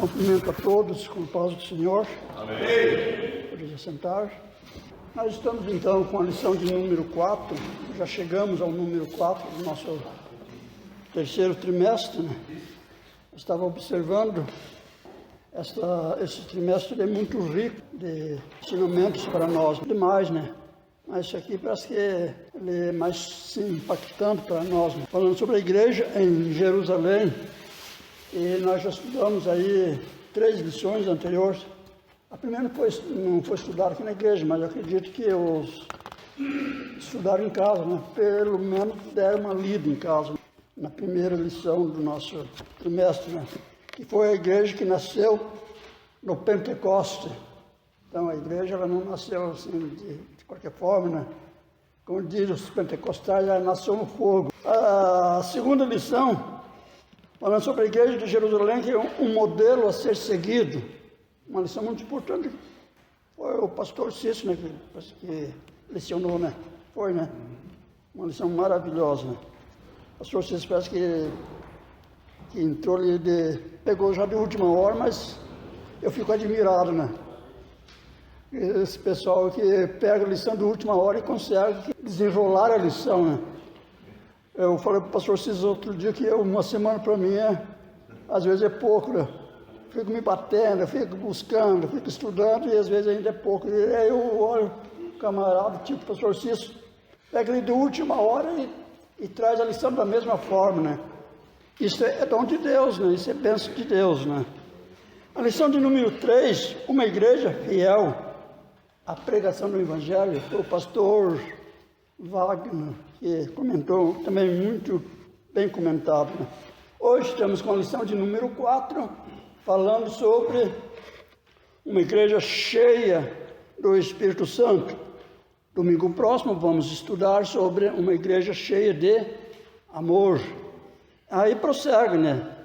Cumprimento a todos com a paz do Senhor. Amém. Pode sentar. Nós estamos então com a lição de número 4, já chegamos ao número 4 do nosso terceiro trimestre, né? Eu estava observando, esse trimestre é muito rico de ensinamentos para nós, demais, né? Mas isso aqui parece que ele é mais sim, impactante para nós, né? Falando sobre a igreja em Jerusalém, e nós já estudamos aí 3 lições anteriores. A primeira não foi estudada aqui na igreja, mas eu acredito que os estudaram em casa, né? Pelo menos deram uma lida em casa, na primeira lição do nosso trimestre, né? Que foi a igreja que nasceu no Pentecoste. Então a igreja ela não nasceu assim de qualquer forma, né? Como dizem os pentecostais, ela nasceu no fogo. A segunda lição, falando sobre a igreja de Jerusalém, que é um modelo a ser seguido. Uma lição muito importante. Foi o pastor Cícero, né, que lecionou, né? Foi, né? Uma lição maravilhosa, né? O pastor Cícero parece que entrou ali, pegou já de última hora, mas eu fico admirado, né? Esse pessoal que pega a lição de última hora e consegue desenrolar a lição, né? Eu falei para o pastor Cícero outro dia que uma semana para mim às vezes é pouco, né? Fico me batendo, fico buscando, fico estudando e às vezes ainda é pouco. E aí eu olho o camarada, tipo o pastor Cícero, pega ele de última hora e traz a lição da mesma forma, né? Isso é dom de Deus, né? Isso é bênção de Deus, né? A lição de número 3, uma igreja fiel à pregação do Evangelho, foi o pastor Wagner, que comentou também muito bem comentado, né? Hoje estamos com a lição de número 4, falando sobre uma igreja cheia do Espírito Santo. Domingo próximo vamos estudar sobre uma igreja cheia de amor. Aí prossegue, né?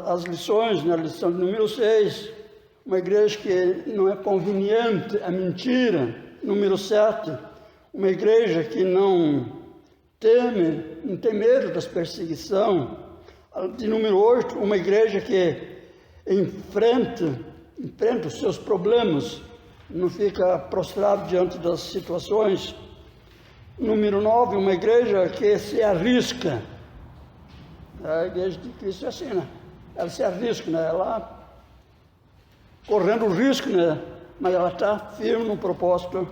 As lições, na lição de número 6, uma igreja que não é conveniente a mentira. Número 7, uma igreja que não tem medo das perseguições. De número 8, uma igreja que enfrenta os seus problemas, não fica prostrado diante das situações. Número 9, uma igreja que se arrisca. A igreja de Cristo é assim, né? Ela se arrisca, né? Ela correndo o risco, né? Mas ela está firme no propósito.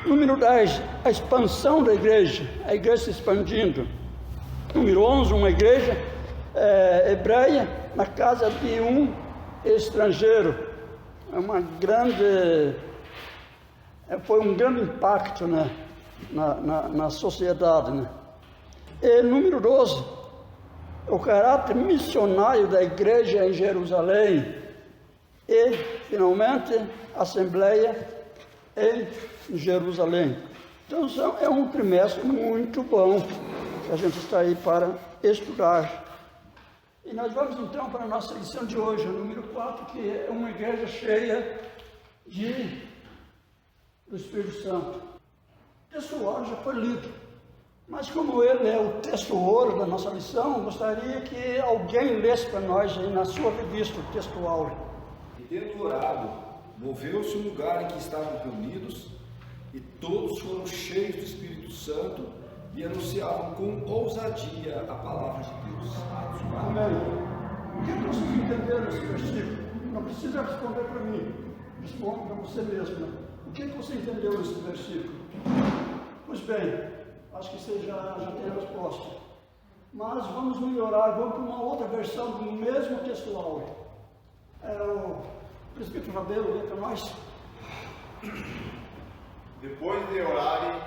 Número 10, a expansão da igreja, a igreja se expandindo. Número 11, uma igreja hebreia na casa de um estrangeiro. Foi um grande impacto, né, na sociedade, né? E número 12, o caráter missionário da igreja em Jerusalém. E, finalmente, a Assembleia em Jerusalém. Então, é um trimestre muito bom que a gente está aí para estudar. E nós vamos então para a nossa lição de hoje, o número 4, que é uma igreja cheia do Espírito Santo. O texto ouro já foi lido, mas como ele é o texto ouro da nossa lição, gostaria que alguém lesse para nós aí na sua revista o texto ouro. E tendo orado, moveu-se o lugar em que estavam reunidos, e todos foram cheios do Espírito Santo e anunciavam com ousadia a palavra de Deus. Amém. O que vocês entenderam nesse versículo? Não precisa responder para mim, responda para você mesmo, né? O que você entendeu nesse versículo? Pois bem, acho que você já tem a resposta. Mas vamos melhorar, vamos para uma outra versão do mesmo texto áureo. O presbítero Rabelo lê para nós. Depois de orarem,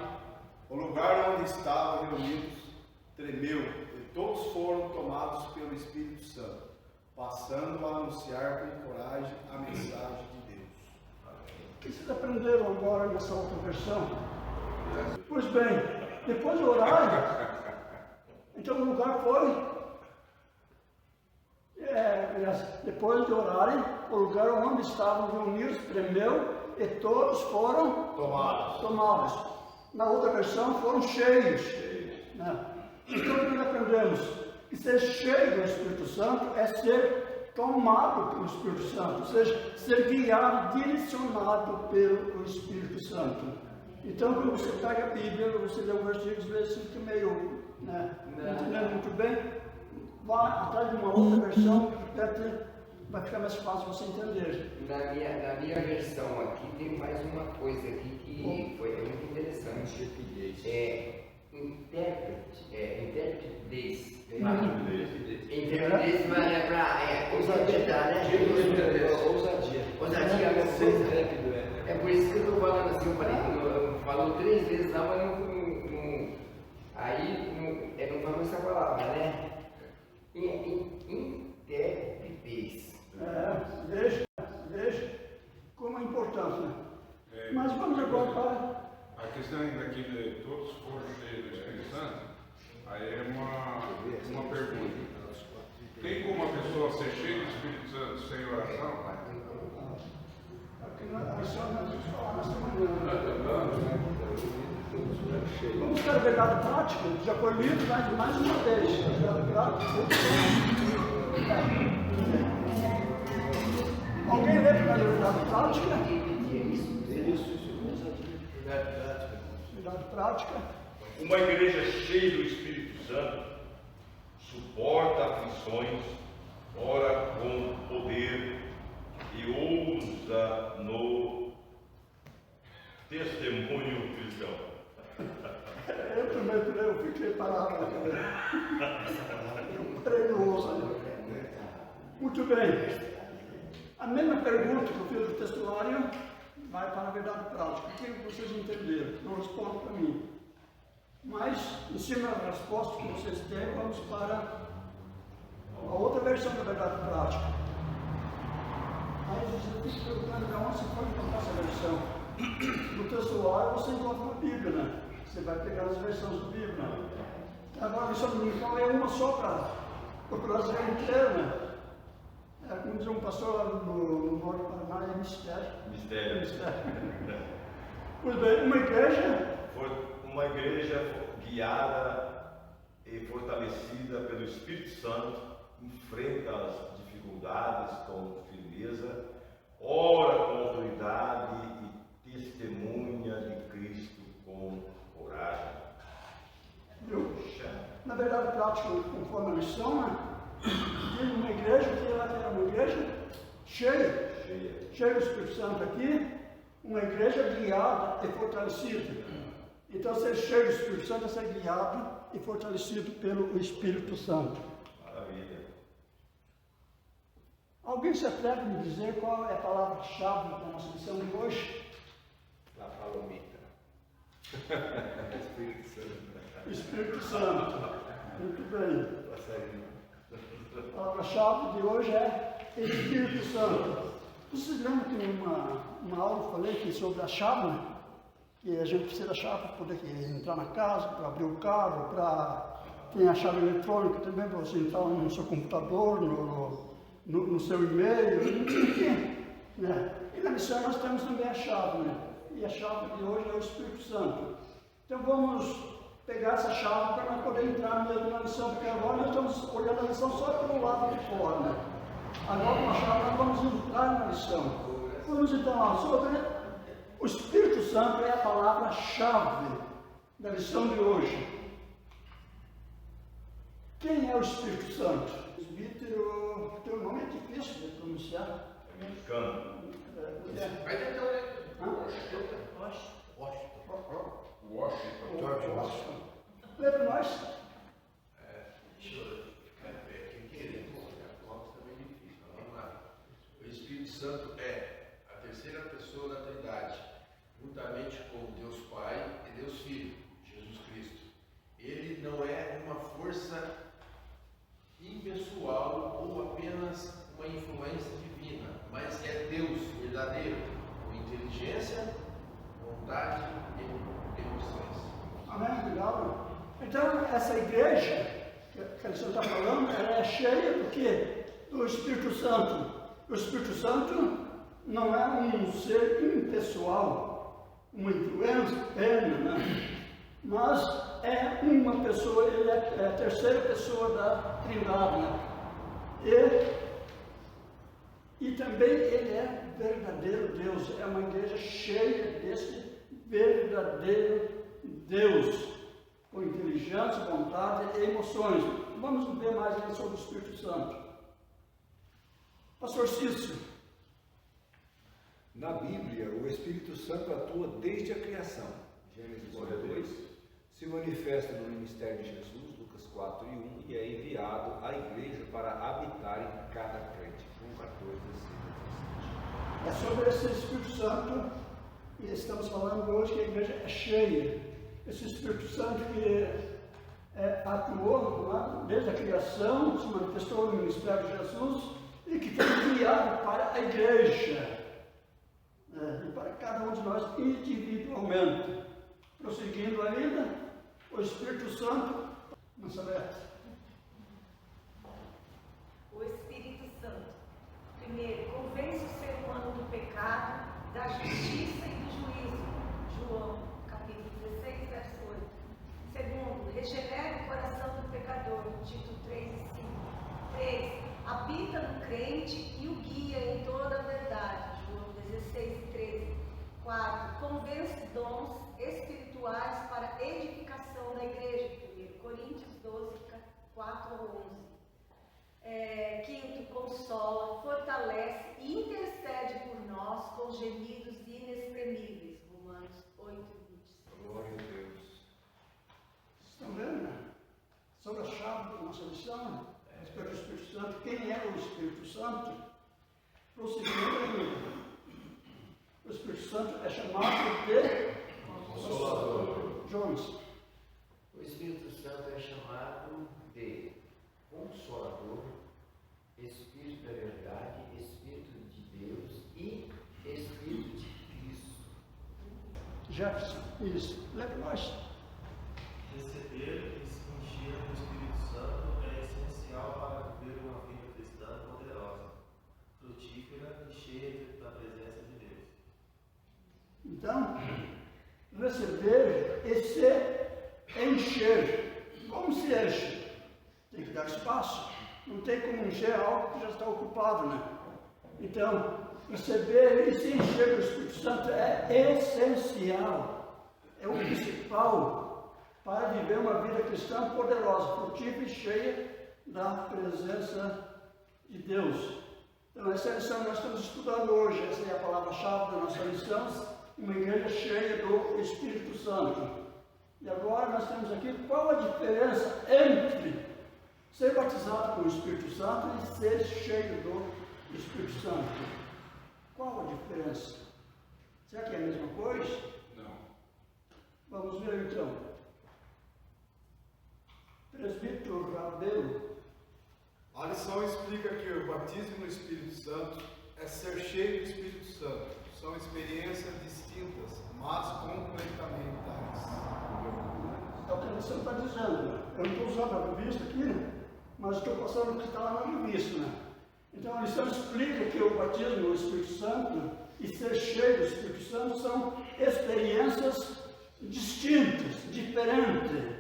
o lugar onde estavam reunidos tremeu e todos foram tomados pelo Espírito Santo, passando a anunciar com coragem a mensagem de Deus. O que vocês aprenderam agora nessa outra versão? Pois bem, depois de orarem, então o lugar foi... depois de orarem, o lugar onde estavam reunidos tremeu e todos foram tomados. Na outra versão foram cheios. Né? Então o que aprendemos? Que ser cheio do Espírito Santo é ser tomado pelo Espírito Santo, ou seja, ser guiado, direcionado pelo Espírito Santo. Então, quando você pega a Bíblia, você lê um versículo, às vezes fica meio, né, não entendendo muito bem, vá atrás de uma outra versão, repete, vai ficar mais fácil você entender. Na minha versão aqui tem mais uma coisa aqui que foi muito interessante. Intérprete, intérprete. Intérprete para ousadia, né? Ousadia é a mesma coisa. É por isso que eu estou falando assim, eu falei, falou 3 vezes lá, mas não falou essa palavra, né? Intérpretes. Veja como é importante, né? Mas vamos agora para... A questão ainda aqui de todos foram cheios do Espírito Santo, aí é uma pergunta. Tem como a pessoa ser cheia do Espírito Santo sem oração? Vamos ter a verdade prática, já foi lido mais uma vez. Alguém lê para a verdade prática? Verdade prática. Uma igreja cheia do Espírito Santo suporta aflições, ora com poder e ousa no testemunho cristão. Eu fiquei parado. Eu prego ousa. Muito bem. A mesma pergunta que eu fiz do textuário vai para a verdade prática. O que vocês entenderam? Não respondam para mim. Mas, em cima da resposta que vocês têm, vamos para a outra versão da verdade prática. Aí você fica perguntando de onde você pode encontrar essa versão. No textuário você encontra na Bíblia, né? Você vai pegar as versões da Bíblia. Agora a versão dominical é uma só para procurar a Israel inteira, né? Como diz um pastor lá no Norte do Paraná, é mistério. Mistério. Pois bem, Uma igreja guiada e fortalecida pelo Espírito Santo enfrenta as dificuldades com firmeza, ora com autoridade e testemunha de Cristo com coragem. Viu? Na verdade, prática, conforme a lição, né? Tem uma igreja que ela era uma igreja cheia do Espírito Santo aqui, uma igreja guiada e fortalecida. Então, ser cheio do Espírito Santo é ser guiado e fortalecido pelo Espírito Santo. Maravilha. Alguém se atreve a me dizer qual é a palavra-chave da nossa lição de hoje? La palomita. Espírito Santo. Espírito Santo. Muito bem. A palavra-chave de hoje é Espírito Santo. Vocês lembram que uma aula eu falei aqui sobre a chave, né? Que a gente precisa da chave para poder entrar na casa, para abrir o carro, tem a chave eletrônica também para você entrar no seu computador, no seu e-mail, enfim, né? E na missão nós temos também a chave, né? E a chave de hoje é o Espírito Santo. Então vamos pegar essa chave para nós poder entrar mesmo na lição, porque agora nós estamos olhando a lição só pelo lado de fora, né? Agora com a chave nós vamos entrar na lição. Vamos então lá sobre o Espírito Santo é a palavra-chave da lição de hoje. Quem é o Espírito Santo? Presbítero, teu nome é difícil de pronunciar. Americano. Vai tentar ler. Washington. Lê para nós. Deixa eu ver, quem querer, também é difícil, vamos lá. O Espírito Santo é a terceira pessoa da Trindade, juntamente com Deus Pai e Deus Filho, Jesus Cristo. Ele não é uma força impessoal ou apenas uma influência divina, mas é Deus verdadeiro, com inteligência, vontade e emoções. Amém? Obrigado. Então, essa igreja que a lição está falando, ela é cheia do quê? Do Espírito Santo. O Espírito Santo não é um ser impessoal, uma influência, né? Mas é uma pessoa, ele é a terceira pessoa da Trindade, né? E E também ele é verdadeiro Deus, é uma igreja cheia desse verdadeiro Deus, com inteligência, vontade e emoções. Vamos ver mais aí sobre o Espírito Santo. Pastor Cícero. Na Bíblia, o Espírito Santo atua desde a criação. Gênesis 1:2, se manifesta no ministério de Jesus, Lucas 4:1, e é enviado à igreja para habitar em cada crente. João 14:16. É sobre esse Espírito Santo e estamos falando hoje que a igreja é cheia. Esse Espírito Santo que atuou desde a criação, se manifestou no ministério de Jesus e que foi enviado para a igreja, e para cada um de nós individualmente. Prosseguindo ainda, o Espírito Santo, Nazaré. O Espírito Santo, primeiro, convence o ser humano do pecado, da justiça e do juízo. João, capítulo 16, verso 8. Segundo, regenera o coração do pecador. Tito 3 e 5. 3. Habita no crente e o guia em toda a verdade. João 16 e 13. 4. Convence dons espirituais para a edificação da igreja. 1 Coríntios 12, 4 a 11. Quinto, consola, fortalece e intercede por nós com gemidos inexprimíveis. Romanos 8, 26. Glória a Deus. Estão vendo? Sobre a chave da nossa lição, respeito ao Espírito Santo. Quem é o Espírito Santo? Prosseguindo ainda. O Espírito Santo é chamado de Consolador. Jones. O Espírito Santo é chamado de Consolador, Espírito da Verdade, Espírito de Deus e Espírito de Cristo. Jefferson, isso. Lembra nós? Receber e se encher do Espírito Santo é essencial para viver uma vida cristã poderosa, frutífera e cheia da presença de Deus. Então, receber e se encher. Como se enche? Tem que dar espaço. Não tem como encher algo que já está ocupado, né? Então, receber e se encher do Espírito Santo é essencial. É o principal para viver uma vida cristã poderosa, frutífera e cheia da presença de Deus. Então, essa é a lição que nós estamos estudando hoje. Essa é a palavra-chave da nossa lição. Uma igreja cheia do Espírito Santo. E agora nós temos aqui qual a diferença entre ser batizado com o Espírito Santo e ser cheio do Espírito Santo. Qual a diferença? Será que é a mesma coisa? Não. Vamos ver então. Presbítero Rabelo. A lição explica que o batismo no Espírito Santo é ser cheio do Espírito Santo. São experiências distintas, mas complementares. É o que a lição está dizendo, né? Eu não estou usando a revista aqui, né? Mas estou passando o que está lá na revista, né? Então a lição explica que o batismo no Espírito Santo e ser cheio do Espírito Santo são experiências distintas, diferentes,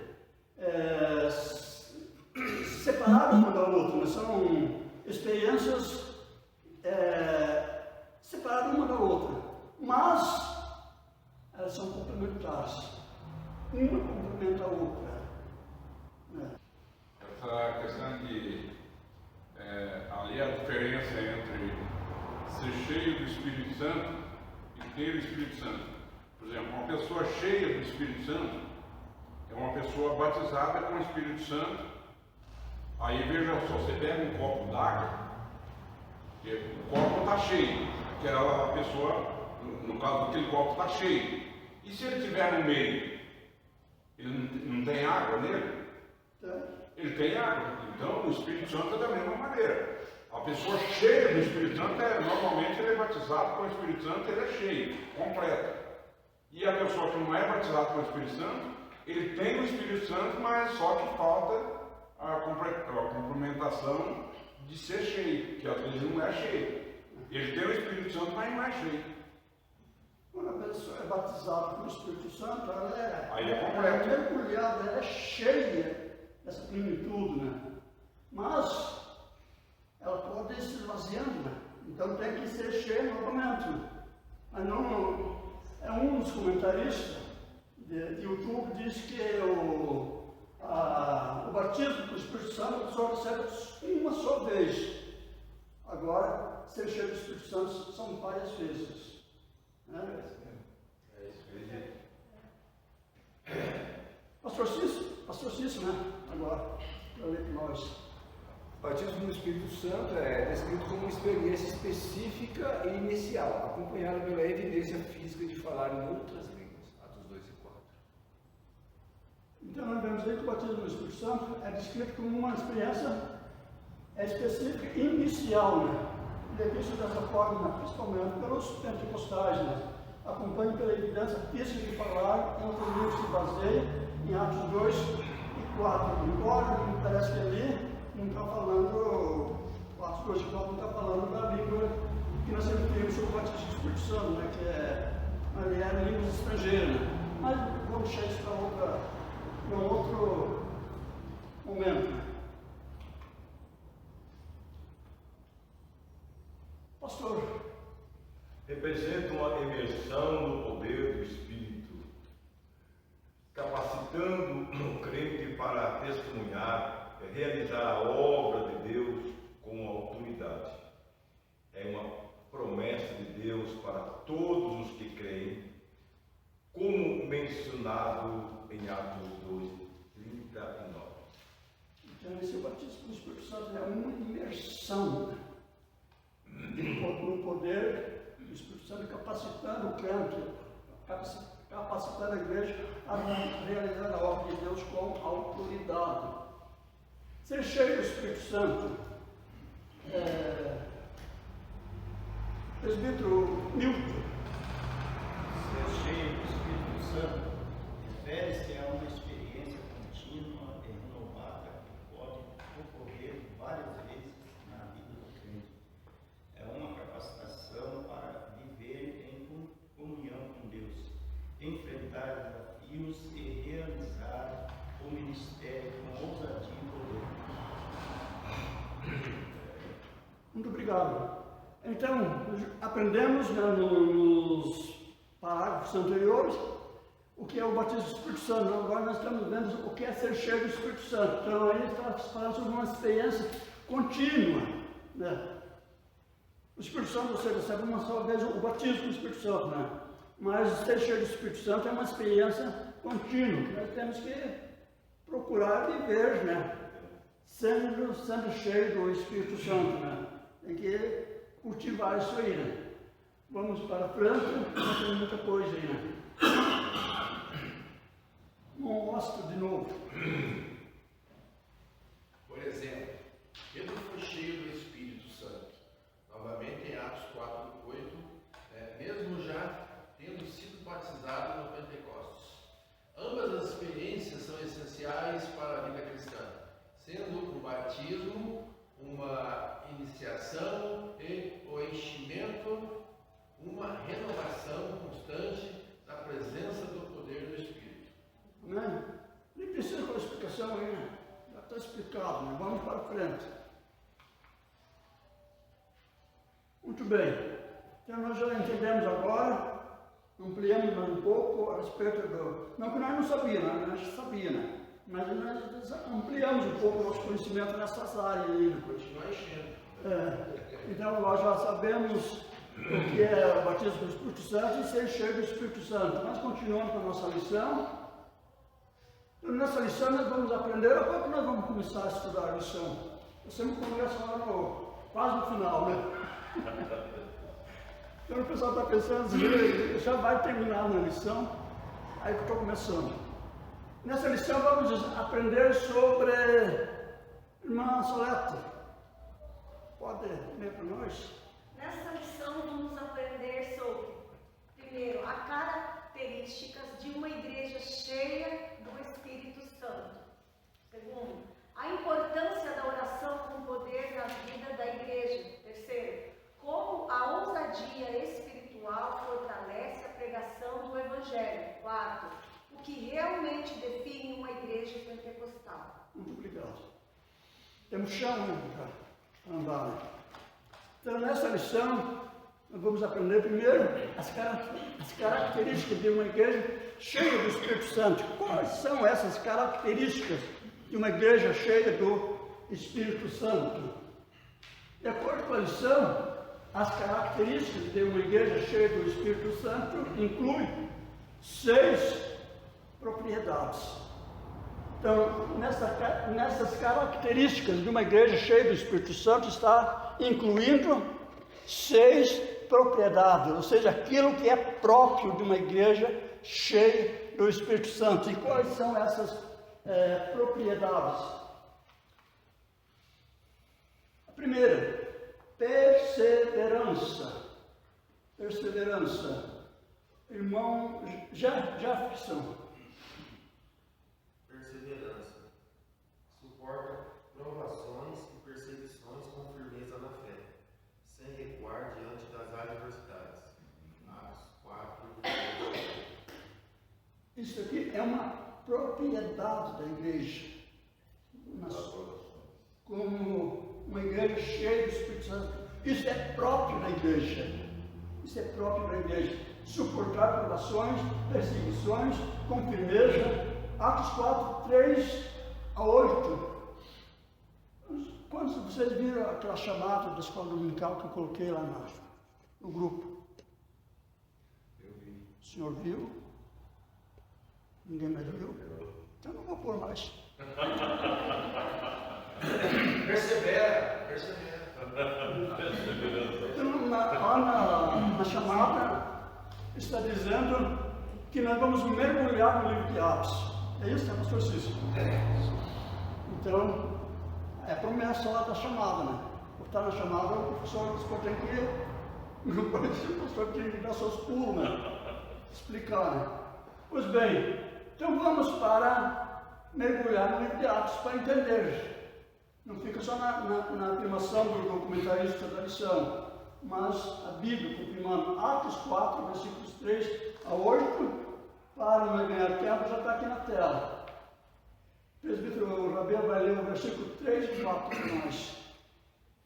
separadas uma da outra, né? São experiências separadas uma da outra, mas elas são complementares. Uma complementa a outra. Essa questão de ali a diferença entre ser cheio do Espírito Santo e ter o Espírito Santo. Por exemplo, uma pessoa cheia do Espírito Santo é uma pessoa batizada com o Espírito Santo. Aí veja só, você pega um copo d'água, o copo está cheio, aquela pessoa, no caso aquele copo está cheio. E se ele estiver no meio, ele não tem água nele? Ele tem água. Então o Espírito Santo é da mesma maneira. A pessoa cheia do Espírito Santo, normalmente ele é batizado com o Espírito Santo, ele é cheio, completo. E a pessoa que não é batizada com o Espírito Santo, ele tem o Espírito Santo, mas só que falta a complementação de ser cheio, que às vezes não é cheio. Ele tem o Espírito Santo, mas não é cheio. Quando a pessoa é batizada com o Espírito Santo, ela completa. é mergulhada, ela é cheia dessa plenitude, né? Mas ela pode ir se esvaziando, né? Então comento, mas não, é um dos comentaristas de YouTube diz que o batismo com o Espírito Santo só recebe uma só vez. Agora, ser cheio do Espírito Santo são várias vezes. Né? É isso mesmo. Pastor Cícero, né? Agora, para ler para nós. O batismo no Espírito Santo é descrito como uma experiência específica e inicial, acompanhada pela evidência física de falar em outras línguas. Atos 2 e 4. Então, nós vemos aí que o batismo no Espírito Santo é descrito como uma experiência específica e inicial, né? Ele é visto dessa forma, principalmente pelos pentecostais, né? Acompanhe pela evidência física de falar em outros livros se baseia em Atos 2 e 4. Embora me parece que ali não está falando, o Atos 2 e 4 não está falando da língua que nós sempre temos sobre o batismo do Espírito Santo, né? Que é línguas estrangeiras. Né? Mas vamos deixar isso para um outro momento. Né? Pastor, representa uma imersão no poder do Espírito, capacitando o crente para testemunhar, realizar a obra de Deus com autoridade. É uma promessa de Deus para todos os que creem, como mencionado em Atos 2, 39. Então, esse batismo do Espírito Santo é uma imersão, né? No poder do Espírito Santo, capacitando o crente, capacitando a igreja a realizar a obra de Deus com autoridade. Ser cheio do Espírito Santo, presbítero Milton. Ser cheio do Espírito Santo refere-se a uma experiência contínua e renovada que pode ocorrer várias vezes na vida do crente. É uma capacitação para viver em comunhão com Deus, enfrentar desafios e realizar o ministério com ousadia e poder. Muito obrigado. Então, aprendemos, né, nos parágrafos anteriores o que é o batismo do Espírito Santo. Agora nós estamos vendo o que é ser cheio do Espírito Santo. Então, aí está falando sobre uma experiência contínua, né? O Espírito Santo você recebe uma só vez o batismo do Espírito Santo, né? Mas ser cheio do Espírito Santo é uma experiência contínua, que nós temos que procurar viver, né? Sendo cheio do Espírito Santo, né? Tem que cultivar isso aí, né? Vamos para frente, tem muita coisa aí, né? Mostra de novo. Por exemplo, Pedro foi cheio do Espírito Santo. Novamente em Atos 4:8, mesmo já tendo sido batizado no Pentecostes. Ambas as experiências são essenciais para a vida cristã, sendo o batismo uma iniciação e o enchimento uma renovação constante da presença do poder do Espírito. Né? Nem precisa com a explicação aí, né? Já está explicado, né? Vamos para frente. Muito bem. Então nós já entendemos agora, ampliamos mais um pouco a respeito do... Não que nós não sabíamos, né? Nós sabíamos, né? Mas nós ampliamos um pouco o nosso conhecimento nessas áreas aí. Continua enchendo. Então nós já sabemos o que é o batismo do Espírito Santo e ser cheio do Espírito Santo. Nós continuamos com a nossa lição. Então, nessa lição nós vamos aprender, a pouco nós vamos começar a estudar a lição. Eu sempre começo lá quase no final, né? Então o pessoal está pensando assim, já vai terminar na lição, aí que eu estou começando. Nessa lição vamos aprender sobre irmã Soleta. Pode ler para nós? Nessa lição vamos aprender sobre, primeiro, as características de uma igreja cheia do Espírito Santo. Segundo, a importância da oração com poder na vida da igreja. Terceiro, como a ousadia espiritual fortalece a pregação do Evangelho. Quarto, o que realmente define uma igreja pentecostal. Muito obrigado. Temos chão para andar. Então, nessa lição, Nós vamos aprender primeiro as características de uma igreja cheia do Espírito Santo. Quais são essas características de uma igreja cheia do Espírito Santo? De acordo com a lição, as características de uma igreja cheia do Espírito Santo incluem 6 propriedades. Então, nessas características de uma igreja cheia do Espírito Santo está incluindo 6 propriedades, ou seja, aquilo que é próprio de uma igreja cheia do Espírito Santo. E quais são essas propriedades? A primeira, perseverança. Perseverança. Irmão Jefferson. Perseverança. Suporta provações e perseguições com firmeza na fé, sem recuar diante das adversidades. Atos 4. Isso aqui é uma propriedade da igreja. Como uma igreja cheia do Espírito Santo. Isso é próprio da igreja. Isso é próprio da igreja. Suportar provações, perseguições com firmeza. Atos 4, 3 a 8. Quantos de vocês viram aquela chamada da escola dominical que eu coloquei lá no grupo? Eu vi. O senhor viu? Ninguém mais viu? Então não vou pôr mais. Persevera. Então, na chamada, está dizendo que nós vamos mergulhar no livro de Atos. É isso, né, pastor Cícero? Então, é promessa lá da chamada, né? Por estar na chamada, o pastor tem que, não pode ser, o pastor tem que dar seus pulos, né? Explicar, né? Pois bem, então vamos para mergulhar no livro de Atos para entender. Não fica só na afirmação do documentarista da lição, mas a Bíblia, confirmando Atos 4, versículos 3 a 8, para não ganhar tempo, já está aqui na tela. O presbítero Rabel vai ler o versículo 3 e 4 para nós.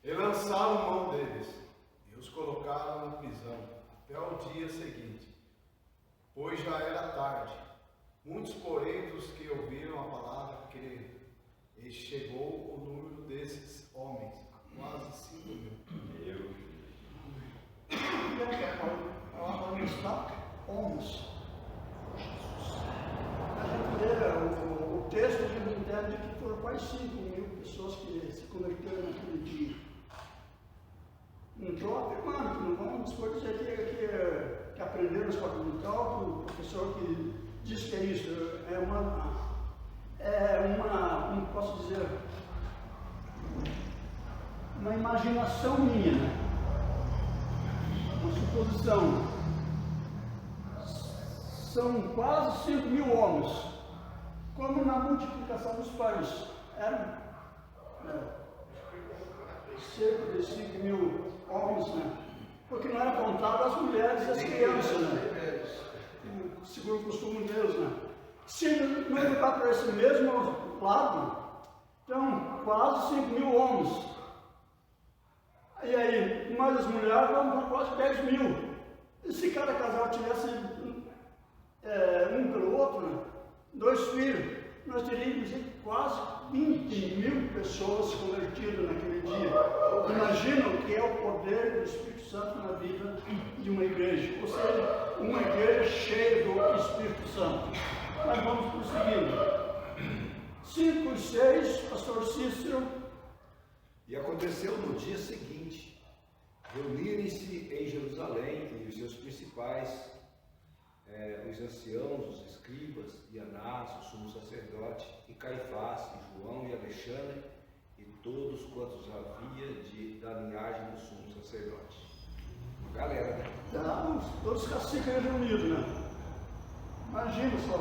E lançaram mão deles e os colocaram na prisão até o dia seguinte, pois já era tarde. Muitos, porém, dos que ouviram a palavra creram, e chegou o número desses homens a quase 5.000. A palavra no destaque, homens. A gente lê o texto, a gente entende que foram quase 5.000 pessoas que se converteram naquele dia. Não estou afirmando que não vamos depois dizer que aprenderam na escola dominical, que o professor que diz que é isso, como posso dizer, uma imaginação minha, né? Uma suposição. São quase 5.000 homens, como na multiplicação dos pães. Eram cerca de 5.000 homens, né? Porque não era contado as mulheres e as crianças, né? Segundo o costume deles, né? Se não educar para esse mesmo lado, então quase 5.000 homens. E aí, mais as mulheres, vamos para quase 10.000. E se cada casal tivesse um pelo outro, né? 2 filhos, nós teríamos quase 20.000 pessoas convertidas naquele dia. Imagina o que é o poder do Espírito Santo na vida de uma igreja, ou seja, uma igreja cheia do Espírito Santo. Mas vamos prosseguindo. 5 e 6, pastor Cícero. E aconteceu no dia seguinte, reunirem-se em Jerusalém e os seus principais, os anciãos, os escribas, e Anás, o sumo sacerdote, e Caifás, e João, e Alexandre, e todos quantos havia da linhagem do sumo sacerdote. Uma galera, né? Tá, todos os caciques reunidos, né? Imagina só.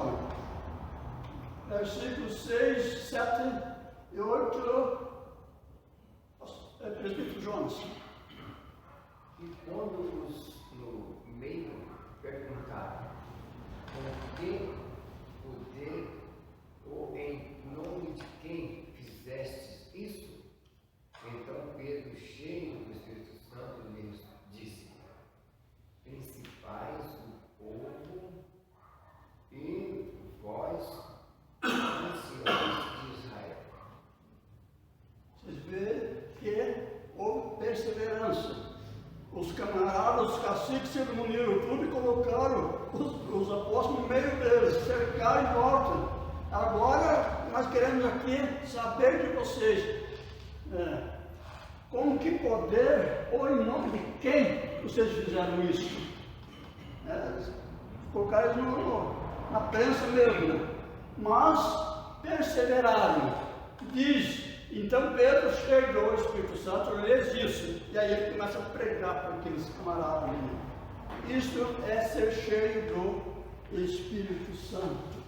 Versículos 6, 7 e 8. Presbítero Jonas. E quando os no meio perguntaram com que poder ou em nome de quem fizestes isso, então Pedro, cheio do Espírito Santo, lhes disse: caciques se reuniram tudo e colocaram os apóstolos no meio deles, cercaram em volta. Agora nós queremos aqui saber de vocês, com que poder ou em nome de quem vocês fizeram isso? Colocaram isso na prensa mesmo, né? Mas perseveraram. Diz, então Pedro, cheio do Espírito Santo, lês isso, e aí ele começa a pregar para aqueles camaradas. Isso é ser cheio do Espírito Santo.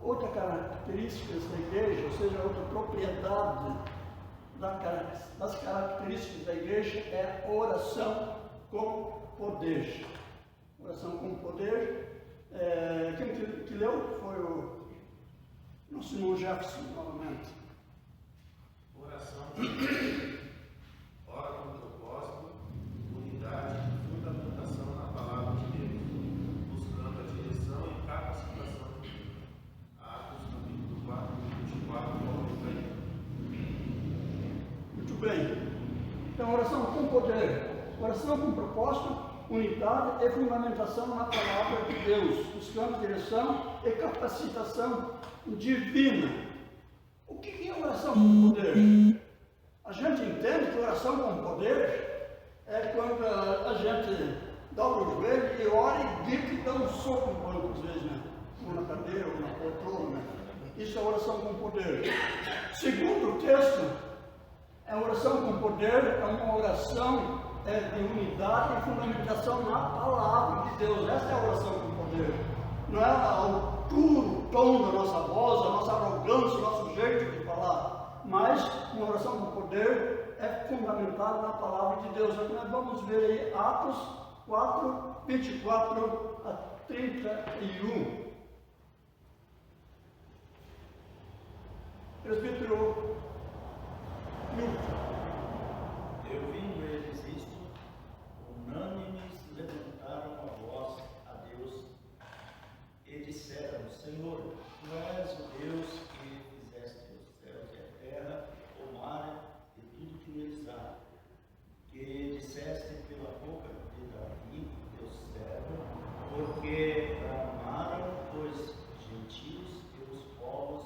Outra característica da igreja, ou seja, outra propriedade das características da igreja é oração com poder. Oração com poder. Quem que leu foi o nosso irmão Jefferson, novamente. Oração, ora com propósito, unidade e fundamentação na palavra de Deus, buscando a direção e capacitação divina. Atos capítulo 4, 24, Muito bem. Então, oração com poder, oração com propósito, unidade e fundamentação na palavra de Deus, buscando direção e capacitação divina. O que é oração com poder? A gente entende que oração com poder é quando a gente dobra o joelho e ora e grita e dá um soco no banco, às vezes, né? Ou na cadeira, ou na poltrona. Isso é oração com poder. Segundo o texto, a oração com poder é uma oração de unidade e fundamentação na palavra de Deus. Essa é a oração com poder. Não é o puro tom da nossa voz, a nossa arrogância, o nosso jeito de falar, mas uma oração com poder é fundamentada na palavra de Deus. Nós vamos ver aí Atos 4, 24 a 31. Presbítero Milton. Eu vindo eles isto, unânimes levantaram a voz a Deus e disseram: Senhor, tu és o Deus que fizeste os céus e a terra, o mar e tudo que neles há, que disseste pela boca de Davi, teu servo, porque amaram os gentios e os povos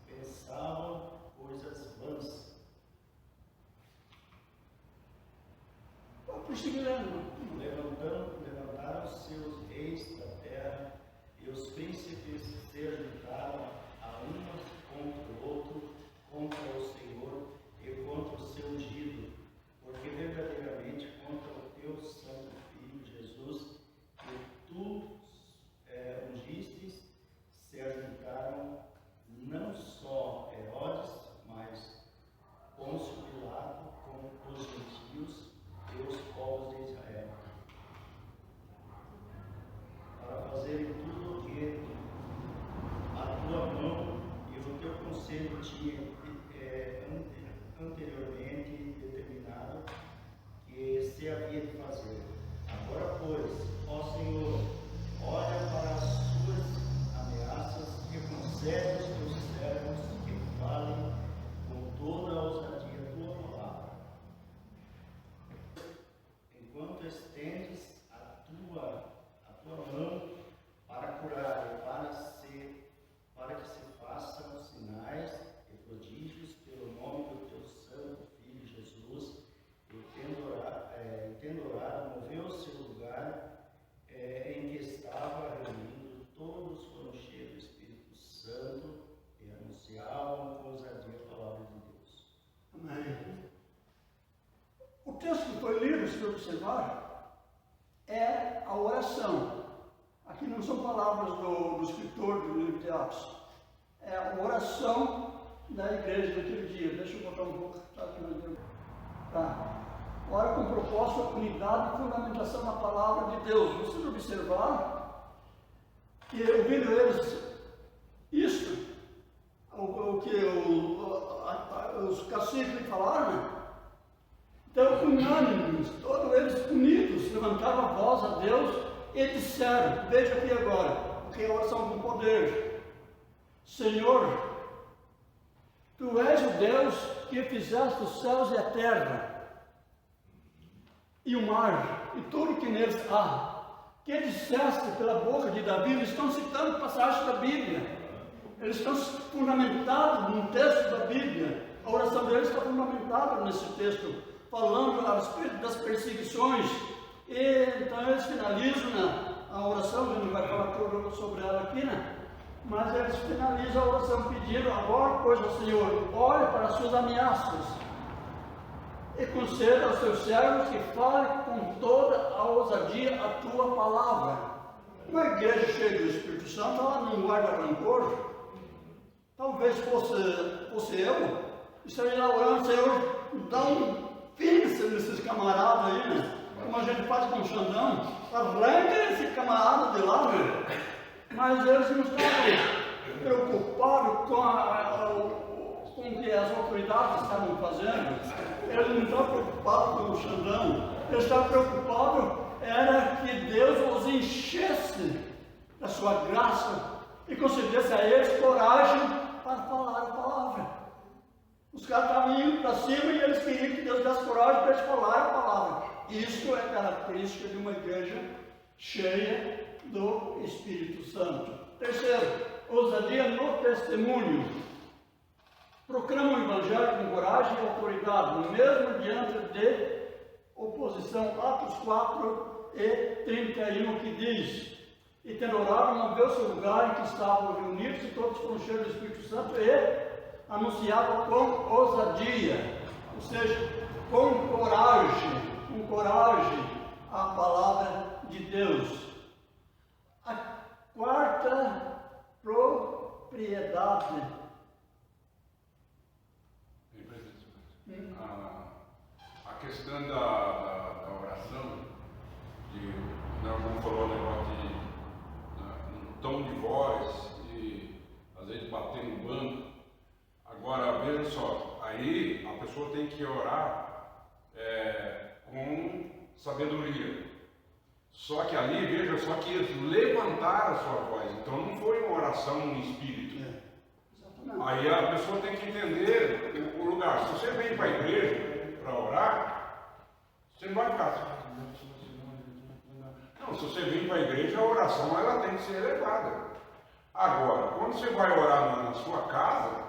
pensavam coisas vãs. Levantaram seus reis da terra, e os príncipes se juntaram a uns contra o outro, contra o Senhor e contra o seu ungido, porque verdadeiramente contra o teu santo Filho Jesus, que tu ungistes, se juntaram não só Herodes, mas Pôncio Pilato com os gentios e os povos de Israel, para fazerem tudo o que a tua mão e o teu conselho tinha anteriormente determinado que se havia de fazer. Agora, pois, ó Senhor, olha para as suas ameaças e concede aos teus servos que falem com toda a ousadia a tua palavra. Enquanto estendes a tua mão para curar e para que se façam sinais e prodígios pelo nome do teu santo Filho Jesus, e tendo orado, moveu-se o lugar em que estava reunido, todos foram cheios do Espírito Santo e anunciavam com ousadia a palavra de Deus. Amém. O texto que foi lido, se observar, é a oração. Aqui não são palavras do escritor do livro de Atos. É a oração da igreja daquele dia. Deixa eu botar um pouco. Tá. Ora com propósito, unidade e fundamentação na palavra de Deus. Vocês observaram que, ouvindo eles isso, o que os caciques falaram, né? Então, unânimes, todos eles unidos, levantaram a voz a Deus e disseram, veja aqui agora, porque é oração com poder: Senhor, tu és o Deus que fizeste os céus e a terra, e o mar, e tudo que neles há. Que disseste pela boca de Davi, eles estão citando passagens da Bíblia. Eles estão fundamentados no texto da Bíblia. A oração deles está fundamentada nesse texto, falando a respeito das perseguições. E então eles finalizam a oração, a gente não vai falar tudo sobre ela aqui, né? Mas eles finalizam a oração pedindo: agora, pois, ao Senhor, olhe para as suas ameaças e conceda aos seus servos que falem com toda a ousadia a tua palavra. Uma igreja cheia do Espírito Santo, ela não guarda rancor. Talvez fosse eu, estaria lá orando: Senhor, dá um fim nesses camaradas aí, né? Como a gente faz com o Xandão, arranca esse camarada de lá, né? Mas eles não estavam preocupados com o que as autoridades estavam fazendo. Eles não estavam preocupados com o Xandão. Eles estavam preocupados era que Deus os enchesse da sua graça e concedesse a eles coragem para falar a palavra. Os caras estavam indo para cima e eles queriam que Deus desse coragem para eles falar a palavra. Isso é característica de uma igreja cheia do Espírito Santo. Terceiro, ousadia no testemunho. Proclama o Evangelho com coragem e autoridade, mesmo diante de oposição. Atos 4 e 31, que diz: e tendo orado, moveu-se o lugar em que estavam reunidos, e todos foram cheios do Espírito Santo e anunciavam com ousadia, ou seja, com coragem, a palavra de Deus. A quarta propriedade. A questão da oração, como falou o negócio no tom de voz e às vezes bater no banco. Agora veja só, aí a pessoa tem que orar com sabedoria. Só que ali, veja só que eles levantaram a sua voz, então não foi uma oração no espírito. Aí a pessoa tem que entender o lugar. Se você vem para a igreja para orar, você não vai ficar. Não, se você vem para a igreja, a oração ela tem que ser elevada. Agora, quando você vai orar na sua casa,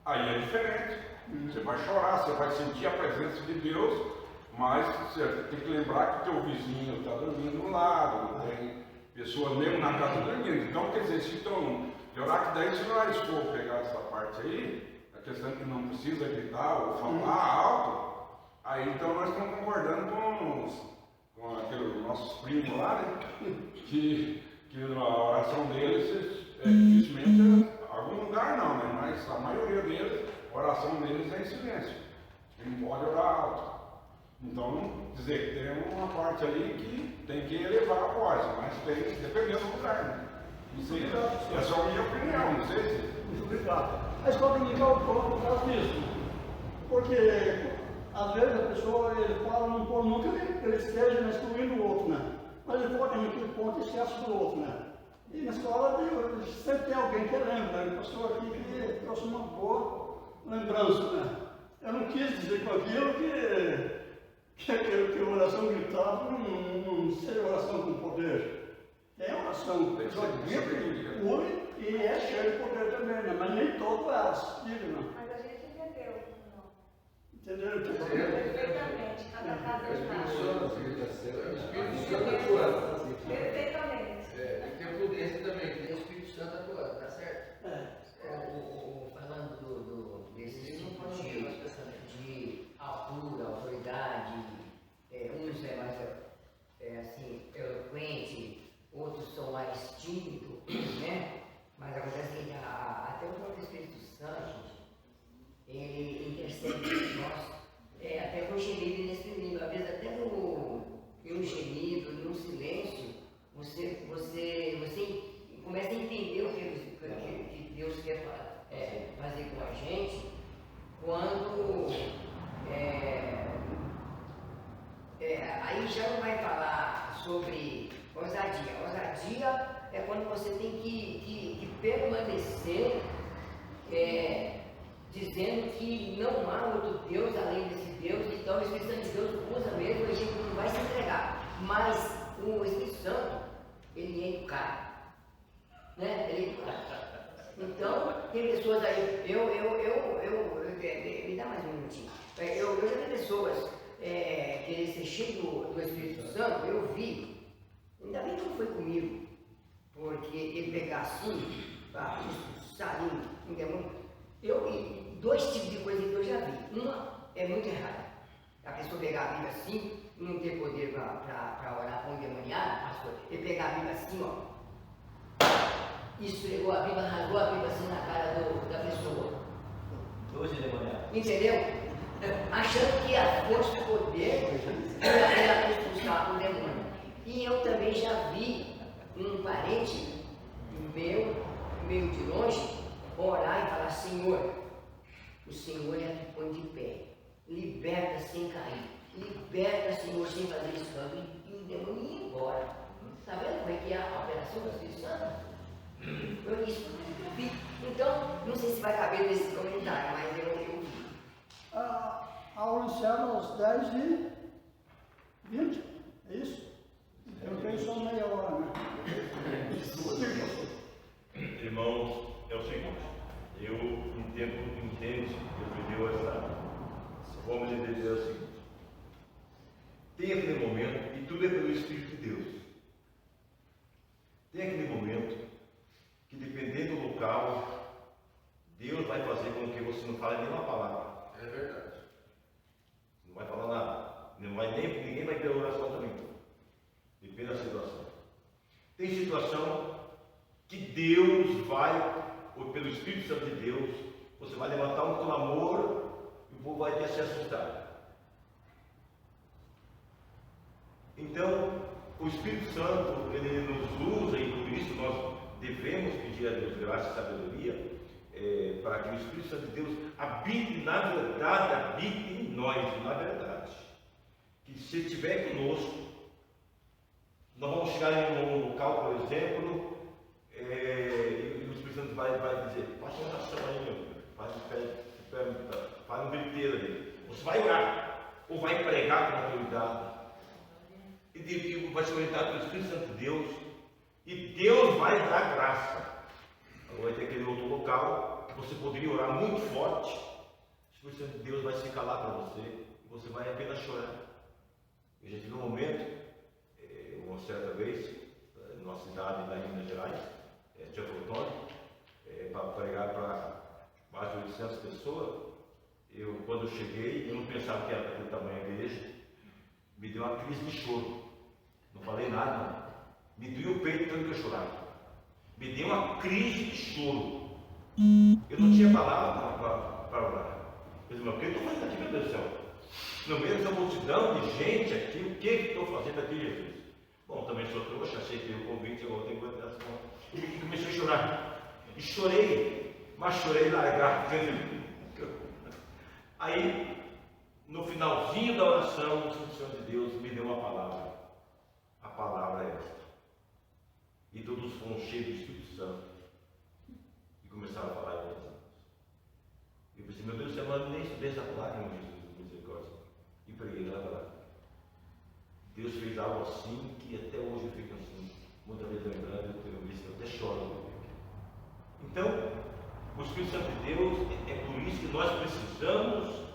aí é diferente. Você vai chorar, você vai sentir a presença de Deus, mas você tem que lembrar que o teu vizinho está dormindo do lado, tem pessoas mesmo na casa dormindo. Então, quer dizer, se então, de orar que daí, se nós for pegar essa parte aí, a questão que não precisa gritar ou falar alto, aí então nós estamos concordando com aqueles nossos primos lá, né? que a oração deles dificilmente é algum lugar não, né? Mas a maioria deles, a oração deles é em silêncio. Não pode orar alto. Então, dizer que tem uma parte ali que tem que elevar a voz, mas tem que depender do lugar, né? Isso aí é só a minha opinião, não sei se. Muito obrigado. A escola dominical coloca por causa disso. Porque às vezes a pessoa fala num ponto, não que ele esteja excluindo o outro, né? Mas ele pode naquele ponto e esquece do outro, né? E na escola sempre tem alguém que lembra, né? O pastor aqui que trouxe uma boa lembrança, né? Eu não quis dizer com aquilo que a oração gritada não seja oração com poder. Tem oração que pure e é cheio de poder também, né? Mas nem todo é assim, não. Mas a gente entendeu, não. Entenderam? Perfeitamente. Cada caso é O Espírito Santo atuando. perfeitamente. Tem que ter prudência também, que tem o Espírito Santo atuando, tá certo? Falando desse tipo de altura, autoridade, uns é mais assim, eloquente, outros são mais tímidos, né? Mas acontece que até o próprio Espírito Santo, ele intercede por nós. Até com o gemido inexprimível, às vezes até em um gemido, em um silêncio, você começa a entender o que Deus quer fazer com a gente, quando aí já não vai falar sobre ousadia. Ousadia é quando você tem que permanecer dizendo que não há outro Deus além desse Deus, então o Espírito Santo de Deus usa mesmo, a gente não vai se entregar. Mas o Espírito Santo, ele é educado. Né? Ele é educado. Então, tem pessoas aí, me dá mais um minutinho. Eu já vi pessoas querer ser cheio do Espírito Santo, eu vi. Ainda bem que não foi comigo, porque ele pegar assim, expulsar um demônio. Dois tipos de coisa que eu já vi. Uma é muito errada. A pessoa pegar a Bíblia assim, não ter poder para orar com o endemoniado, pastor. Ele pegar a Bíblia assim, ó. Esfregou a Bíblia, rasgou a Bíblia assim na cara da pessoa. Dois endemoniados. Entendeu? Achando que a força do poder era expulsar o demônio. E eu também já vi um parente meu, meio de longe, orar e falar: Senhor, o Senhor é que põe de pé, liberta sem cair, liberta, Senhor, sem fazer escândalo, e o demônio ia embora. Está vendo como é que é a operação do Espírito Santo? Isso eu vi. Então, não sei se vai caber nesse comentário, mas eu vi. A aula encerra às 10h20, é isso? Eu tenho só meia hora, né? Irmãos, é o seguinte, eu entendo, Deus me deu essa forma de dizer o seguinte: tem aquele momento, e tudo é pelo Espírito de Deus, tem aquele momento que, dependendo do local, Deus vai fazer com que você não fale nenhuma palavra. É verdade. Não vai falar nada. Ninguém vai ter oração também. Depende da situação. Tem situação que Deus vai, ou pelo Espírito Santo de Deus, você vai levantar um clamor e o povo vai ter se assustar. Então, o Espírito Santo, ele nos usa, e por isso nós devemos pedir a Deus graça e sabedoria, para que o Espírito Santo de Deus habite, na verdade, habite em nós, na verdade. Que se estiver conosco, nós vamos chegar em um local, por exemplo, e o Espírito Santo vai dizer: faz uma oração aí, meu filho, faz um griteiro ali. Você vai orar, ou vai pregar com autoridade, e vai ser orientado pelo Espírito Santo de Deus, e Deus vai dar graça. Agora vai ter aquele outro local que você poderia orar muito forte, o Espírito Santo de Deus vai se calar para você, e você vai apenas chorar. Eu já tive um momento, uma certa vez, numa cidade lá em Minas Gerais, Teatro Antônio, para pregar para mais de 800 pessoas. Quando eu cheguei, eu não pensava que era daquele tamanho a igreja, me deu uma crise de choro. Não falei nada, não. Me doía o peito tanto que eu chorava. Me deu uma crise de choro. Eu não tinha palavra para orar. Eu disse: mas o que eu estou fazendo aqui, meu Deus do céu? No meio dessa multidão de gente aqui, o que estou fazendo aqui, Jesus? Bom, também sou trouxa, achei que o convite eu tenho que entrar nessa conta. E comecei a chorar. E chorei, mas chorei largado. Aí, no finalzinho da oração, o Espírito Santo de Deus me deu uma palavra. A palavra é esta. E todos foram cheios do Espírito Santo e começaram a falar em outras línguas. Eu pensei: meu Deus do céu, eu nem estudei essa palavra, meu Jesus, misericórdia. E preguei lá para lá. Deus fez algo assim que até hoje eu fico assim, muitas vezes lembrando, eu até choro. Então, o Espírito Santo de Deus, é por isso que nós precisamos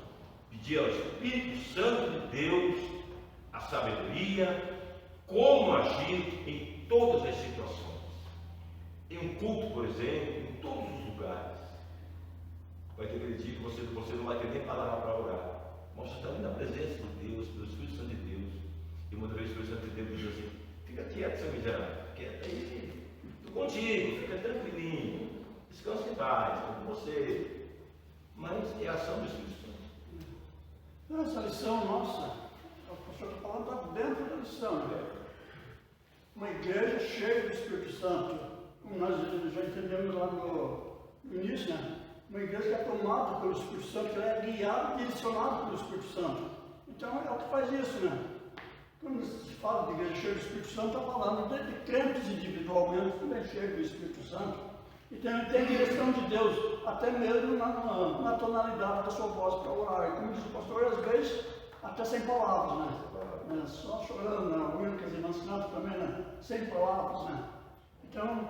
pedir ao Espírito Santo de Deus a sabedoria, como agir em todas as situações. Em um culto, por exemplo, em todos os lugares. Vai ter aquele dia que você não vai ter nem palavra para orar. Mas você está ali na presença de Deus, do Espírito Santo de Deus. E muitas vezes o Espírito Santo de Deus diz assim: fica quieto, seu miserável, quieto aí, estou contigo, fica tranquilinho, descansa em paz, estou com você. Mas é a ação do Espírito Santo. Essa lição nossa, o pastor está falando, está dentro da lição, né? Uma igreja cheia do Espírito Santo, como nós já entendemos lá no início, né? Uma igreja que é tomada pelo Espírito Santo, que ela é guiada e direcionada pelo Espírito Santo. Então é o que faz isso, né? Quando se fala de igreja cheia do Espírito Santo, está falando de crentes individualmente também cheios do Espírito Santo. E tem direção de Deus, até mesmo na tonalidade da sua voz para orar. E como diz o pastor, às vezes até sem palavras, né? Só chorando, né? O Wilkes e Mancinado também, né? Sem palavras, né? Então,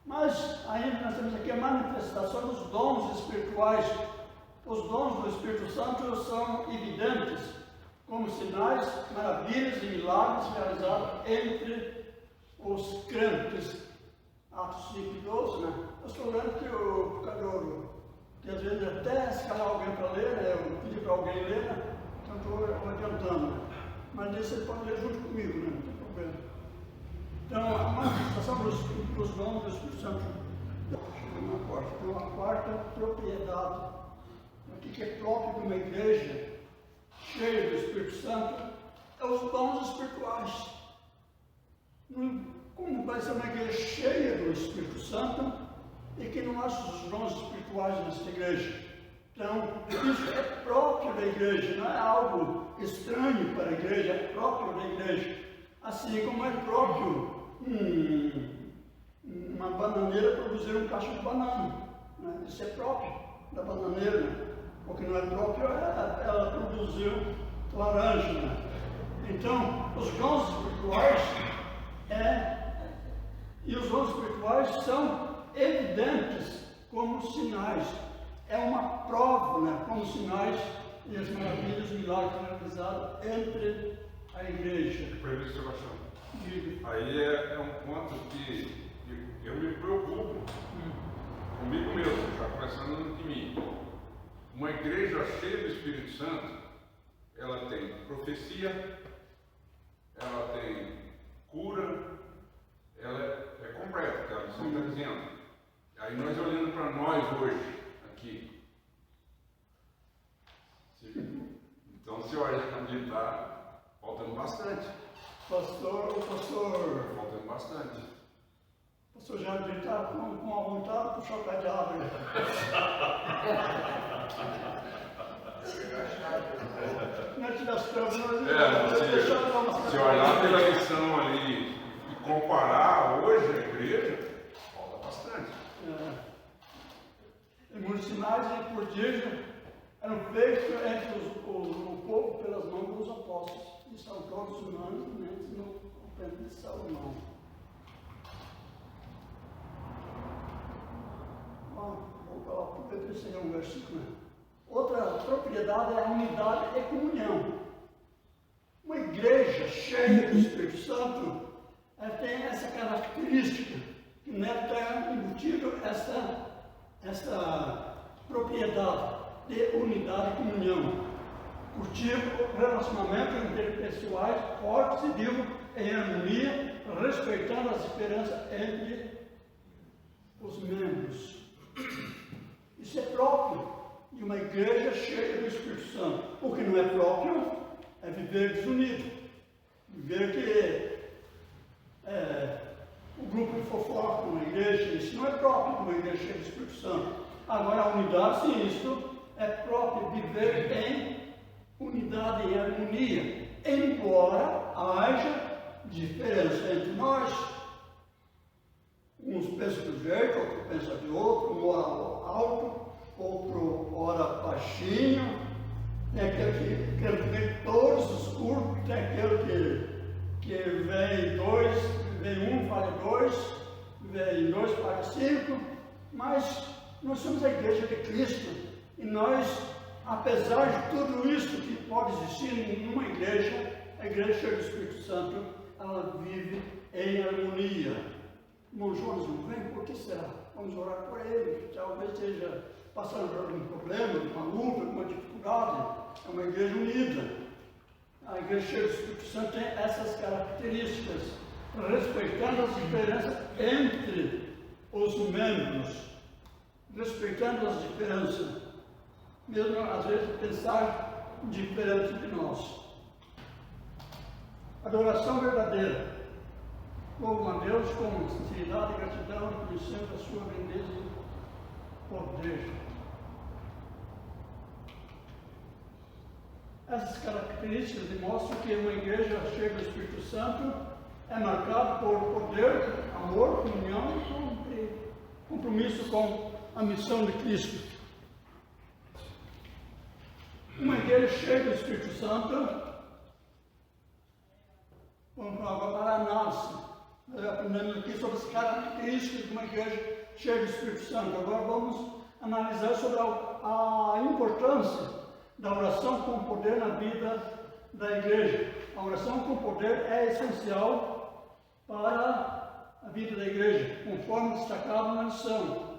mas ainda nós temos aqui a manifestação dos dons espirituais. Os dons do Espírito Santo são evidentes, como sinais, maravilhas e milagres realizados entre os crentes. Atos 5 e 12, né? Eu estou lendo que o Cadoro, que às vezes até escalar alguém para ler, né? Eu pedi para alguém ler, né? Então estou adiantando, né? Mas isso você pode ler junto comigo, né? Não tem problema. Então, a manifestação dos dons do Espírito Santo. Uma quarta propriedade, o que é próprio de uma igreja cheia do Espírito Santo, é os dons espirituais. Como vai ser uma igreja cheia do Espírito Santo e que não acha os dons espirituais nessa igreja? Então, isso é próprio da igreja, não é algo estranho para a igreja, é próprio da igreja. Assim como é próprio uma bananeira produzir um cacho de banana. Né? Isso é próprio da bananeira. Né? O que não é próprio é ela produziu laranja. Né? Então, os dons espirituais e os dons espirituais são evidentes como sinais. É uma prova, né? Como sinais e as maravilhas e milagres realizados entre a igreja. Permite, Sebastião. Aí é um ponto que eu me preocupo comigo mesmo, já começando em mim. Uma igreja cheia do Espírito Santo, ela tem profecia, ela tem cura, ela é completa, que a missão está dizendo. Aí nós olhando para nós hoje, aqui. Então se olha onde está, faltando bastante. Pastor. Faltando bastante. O pastor Jardim está com a vontade de puxar o pé de árvore. Não tivesse tempo, se olhar pela lição ali e comparar hoje a igreja, falta bastante. E muitos sinais e prodígios eram feitos entre o povo pelas mãos dos apóstolos. E estão todos unânimes no compreendo de Salomão. Vou apetecer um versículo. Outra propriedade é a unidade e comunhão. Uma igreja cheia do Espírito Santo tem essa característica, que nela está embutido essa propriedade de unidade e comunhão. Cultivo relacionamentos interpessoais fortes e vivos em harmonia, respeitando as diferenças entre os membros. Isso é próprio de uma igreja cheia do Espírito Santo. O que não é próprio é viver desunido. Viver que o grupo de fofoca numa igreja, isso não é próprio de uma igreja cheia do Espírito Santo. Agora a unidade, sim, isso é próprio viver em unidade e harmonia, embora haja diferença entre nós. Uns pensam de um jeito, outro pensa de outro, um ora alto, outro ora baixinho, tem aquele que vem todos os cultos, tem aquele que vem dois, vem um, fala dois, vem dois, fala cinco, mas nós somos a igreja de Cristo e nós, apesar de tudo isso que pode existir numa igreja, a igreja cheia do Espírito Santo, ela vive em harmonia. Irmão Jonas não vem? Por que será? Vamos orar por ele. Talvez esteja passando por algum problema, uma luta, uma dificuldade. É uma igreja unida. A igreja cheia do Espírito Santo tem essas características, respeitando as diferenças entre os membros, respeitando as diferenças, mesmo às vezes pensar diferente de nós. Adoração verdadeira. Louvo a Deus com sinceridade e gratidão, reconhecendo a sua grandeza e poder. Essas características demonstram que uma igreja cheia do Espírito Santo é marcada por poder, amor, comunhão e compromisso com a missão de Cristo. Uma igreja cheia do Espírito Santo. Vamos agora para a análise. Nós aprendemos aqui sobre as características de uma igreja cheia do Espírito Santo. Agora vamos analisar sobre a importância da oração com poder na vida da igreja. A oração com poder é essencial para a vida da igreja, conforme destacado na lição.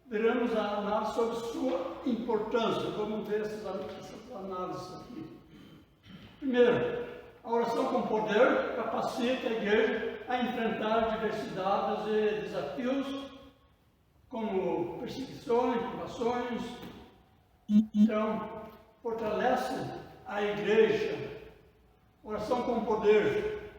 Veremos a análise sobre sua importância. Vamos ver essas análises aqui. Primeiro, a oração com poder capacita a igreja a enfrentar diversidades e desafios, como perseguições, privações. Então, fortalece a igreja. Oração com poder.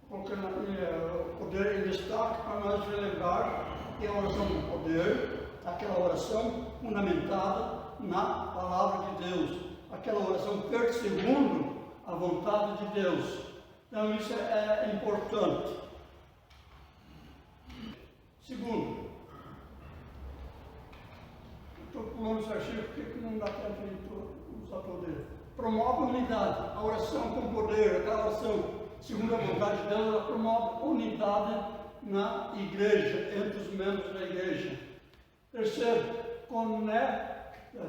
Colocando o poder em destaque para nós relembrar que a oração com poder, aquela oração fundamentada na palavra de Deus, aquela oração feita segundo a vontade de Deus. Então isso é importante. Segundo, estou pulando esse artigo porque não dá tempo de usar poder. Promove unidade. A oração com poder, aquela oração segundo a vontade de Deus, ela promove unidade na igreja, entre os membros da igreja. Terceiro, conecta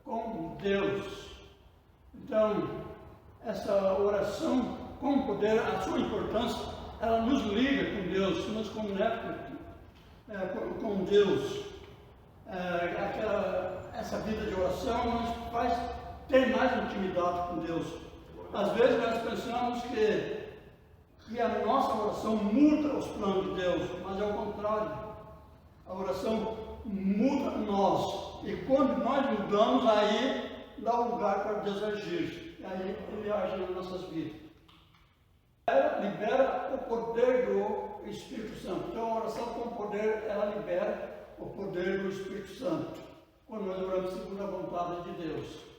com Deus. Então, essa oração com poder, a sua importância, ela nos liga com Deus, nos conecta com Deus. Essa vida de oração nos faz ter mais intimidade com Deus. Às vezes nós pensamos que a nossa oração muda os planos de Deus, mas é o contrário. A oração muda nós. E quando nós mudamos, aí dá lugar para Deus agir. E aí Ele age nas nossas vidas. Libera o poder do Espírito Santo. Então a oração com poder, ela libera o poder do Espírito Santo. Quando nós oramos segundo a vontade de Deus.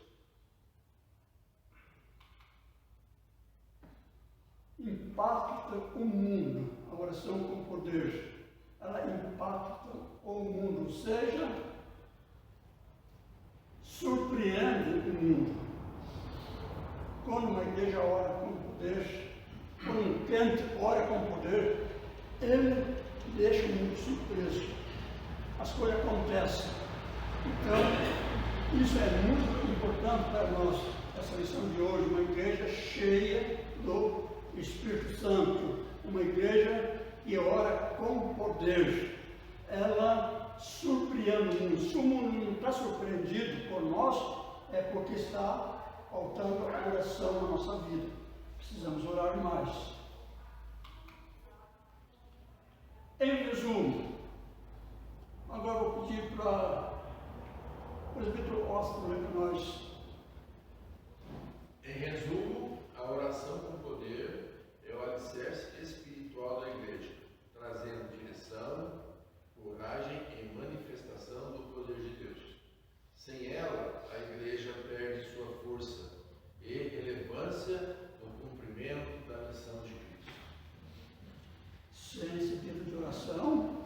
Impacta o mundo. A oração com poder, ela impacta o mundo, ou seja, surpreende o mundo. Quando uma igreja ora com poder, quando um crente ora com poder, ele deixa o mundo surpreso. As coisas acontecem. Então, isso é muito importante para nós, essa lição de hoje, uma igreja cheia do Espírito Santo, uma igreja que ora com poder. Ela surpreende o mundo. Se o mundo não está surpreendido por nós, é porque está faltando a oração na nossa vida. Precisamos orar mais. Em resumo, agora vou pedir para o presbítero Austin ler para nós. Em resumo, a oração com poder é o alicerce espiritual da igreja, trazendo direção, coragem e manifestação do poder de Deus. Sem ela, a igreja perde sua força e relevância no cumprimento da missão de Cristo. Sem esse tipo de oração,